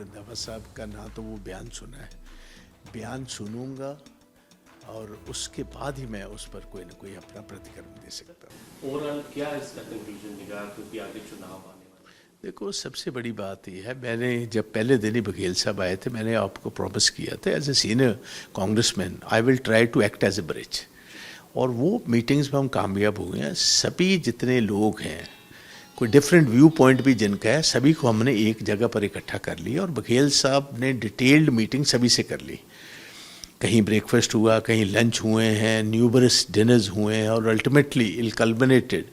रंधावा साहब का ना तो वो बयान सुना है, बयान सुनूंगा और उसके बाद ही मैं उस पर कोई ना कोई अपना प्रतिक्रिया दे सकता हूँ। ओवरऑल क्या इसका कंक्लूजन निकाला, क्योंकि आगे चुनाव आने वाले। देखो, सबसे बड़ी बात यह है, मैंने जब पहले दिन ही बघेल साहब आए थे, मैंने आपको प्रॉमिस किया था as a senior congressman I will try to act as a bridge, और वो मीटिंग्स में हम कामयाब हुए हैं। सभी जितने लोग हैं, कोई डिफरेंट व्यू पॉइंट भी जिनका है, सभी को हमने एक जगह पर इकट्ठा कर लिया और बघेल साहब ने डिटेल्ड मीटिंग सभी से कर ली। कहीं ब्रेकफास्ट हुआ, कहीं लंच हुए हैं, न्यूमरस डिनर्स हुए हैं, और अल्टीमेटली इल कल्मिनेटेड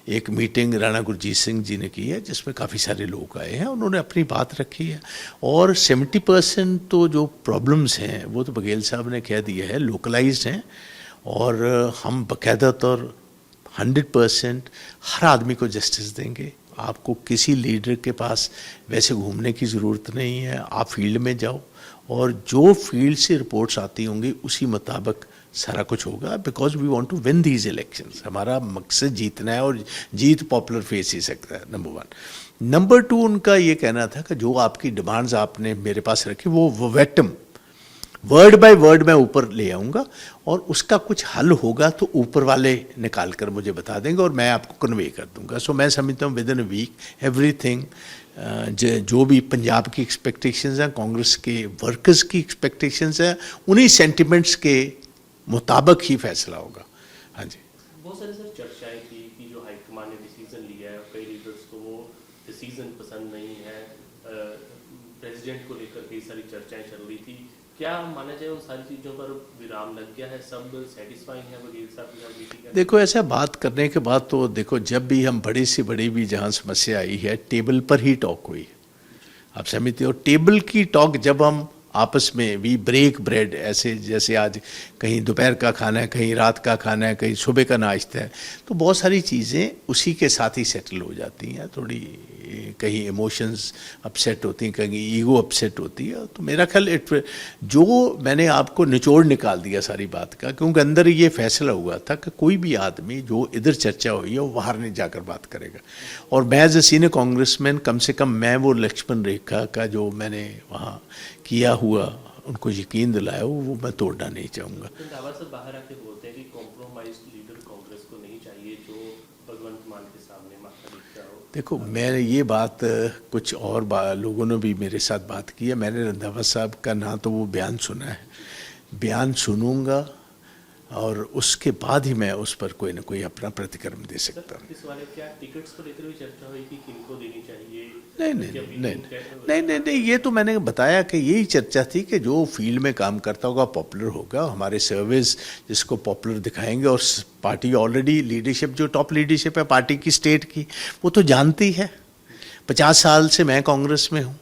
एक मीटिंग राणा गुरजीत सिंह जी ने की है, जिसमें काफ़ी सारे लोग आए हैं, उन्होंने अपनी बात रखी है। और 70% तो जो प्रॉब्लम्स हैं वो तो बघेल साहब ने कह दिया है, लोकलाइज्ड हैं, और हम बाकायदा तौर 100% हर आदमी को जस्टिस देंगे। आपको किसी लीडर के पास वैसे घूमने की ज़रूरत नहीं है, आप फील्ड में जाओ और जो फील्ड से रिपोर्ट्स आती होंगी उसी मुताबिक सारा कुछ होगा, because we want to win these elections. हमारा मकसद जीतना है, और जीत पॉपुलर फेस ही सकता है, नंबर 1। नंबर 2, उनका ये कहना था कि जो आपकी डिमांड्स आपने मेरे पास रखी वो वर्बेटिम वर्ड बाय वर्ड मैं ऊपर ले आऊँगा, और उसका कुछ हल होगा तो ऊपर वाले निकाल कर मुझे बता देंगे और मैं आपको कन्वे कर दूंगा। सो मैं समझता हूँ within a week everything, जो भी पंजाब की एक्सपेक्टेशंस हैं, कांग्रेस के वर्कर्स की एक्सपेक्टेशंस हैं, उन्हीं सेंटिमेंट्स के मुताबिक ही फैसला होगा। हाँ जी, बहुत सारी सर चर्चाएं थी कि जो हाईकमान ने डिसीजन लिया है, कई लीडर्स को वो डिसीजन पसंद नहीं है, प्रेसिडेंट को लेकर कई सारी चर्चाएं चल रही थी। क्या माना जाए उन सारी चीज़ों पर विराम लग गया है, सब सेटिस्फाइंग है बघेल साहब की साथ मीटिंग है? देखो, ऐसा बात करने के बाद तो देखो, जब भी हम बड़ी से बड़ी भी जहाँ समस्या आई है, टेबल पर ही टॉक हुई। आप समझते हो, टेबल की टॉक जब हम आपस में वी ब्रेक ब्रेड, ऐसे जैसे आज कहीं दोपहर का खाना है, कहीं रात का खाना है, कहीं सुबह का नाश्ता है, तो बहुत सारी चीज़ें उसी के साथ ही सेटल हो जाती हैं। थोड़ी कहीं इमोशंस अपसेट होती हैं, कहीं ईगो अपसेट होती है। तो मेरा ख्याल जो मैंने आपको निचोड़ निकाल दिया सारी बात का, क्योंकि अंदर ये फैसला हुआ था कि कोई भी आदमी जो इधर चर्चा हुई है वो बाहर नहीं जाकर बात करेगा। और मैं एज ए सीनियर कांग्रेसमैन, कम से कम मैं वो लक्ष्मण रेखा का जो मैंने वहाँ किया हुआ उनको यकीन दिलाया, वो मैं तोड़ना नहीं चाहूँगा। रंधावा साहब बाहर आके बोलते हैं कि कॉम्प्रोमाइज्ड लीडर कांग्रेस को नहीं चाहिए जो भगवंत मान के सामने माथा टेकता हो। देखो, मैं ये बात कुछ और लोगों ने भी मेरे साथ बात की है। मैंने रंधावा साहब का ना तो वो बयान सुना है, बयान सुनूंगा और उसके बाद ही मैं उस पर कोई ना कोई अपना प्रतिक्रिया दे सकता हूँ। इस वाले क्या टिकट्स को लेकर भी चर्चा हुई कि किनको देनी चाहिए? नहीं नहीं नहीं नहीं नहीं नहीं, ये तो मैंने बताया कि यही चर्चा थी कि जो फील्ड में काम करता होगा पॉपुलर होगा, हमारे सर्विस जिसको पॉपुलर दिखाएंगे। और पार्टी ऑलरेडी लीडरशिप, जो टॉप लीडरशिप है पार्टी की स्टेट की, वो तो जानती है। 50 साल से मैं कांग्रेस में हूँ,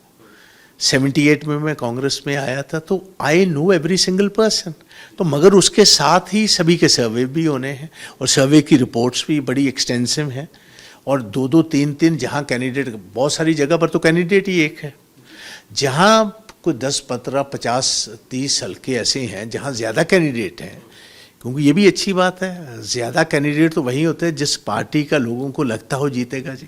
78 में मैं कांग्रेस में आया था, तो I know every single person. तो मगर उसके साथ ही सभी के सर्वे भी होने हैं, और सर्वे की रिपोर्ट्स भी बड़ी एक्सटेंसिव हैं, और 2-2, 3-3 जहाँ कैंडिडेट, बहुत सारी जगह पर तो कैंडिडेट ही एक है। जहाँ कोई 10, 15, 50, 30 हल्के ऐसे हैं जहाँ ज़्यादा कैंडिडेट हैं, क्योंकि ये भी अच्छी बात है, ज़्यादा कैंडिडेट तो वही होते हैं जिस पार्टी का लोगों को लगता हो जीतेगा जी।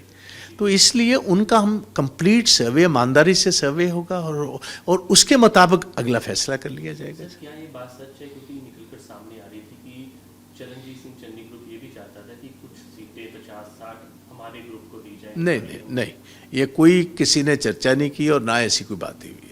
तो इसलिए उनका हम कंप्लीट सर्वे, ईमानदारी से सर्वे होगा, और उसके मुताबिक अगला फैसला कर लिया जाएगा। क्या ये बात सच है, क्योंकि निकलकर सामने आ रही थी कि चरणजीत सिंह चन्नी ग्रुप ये भी चाहता था कि कुछ सीटें 50-60 हमारे ग्रुप को दी जाए? नहीं नहीं नहीं, ये कोई किसी ने चर्चा नहीं की और ना ऐसी कोई बात ही हुई।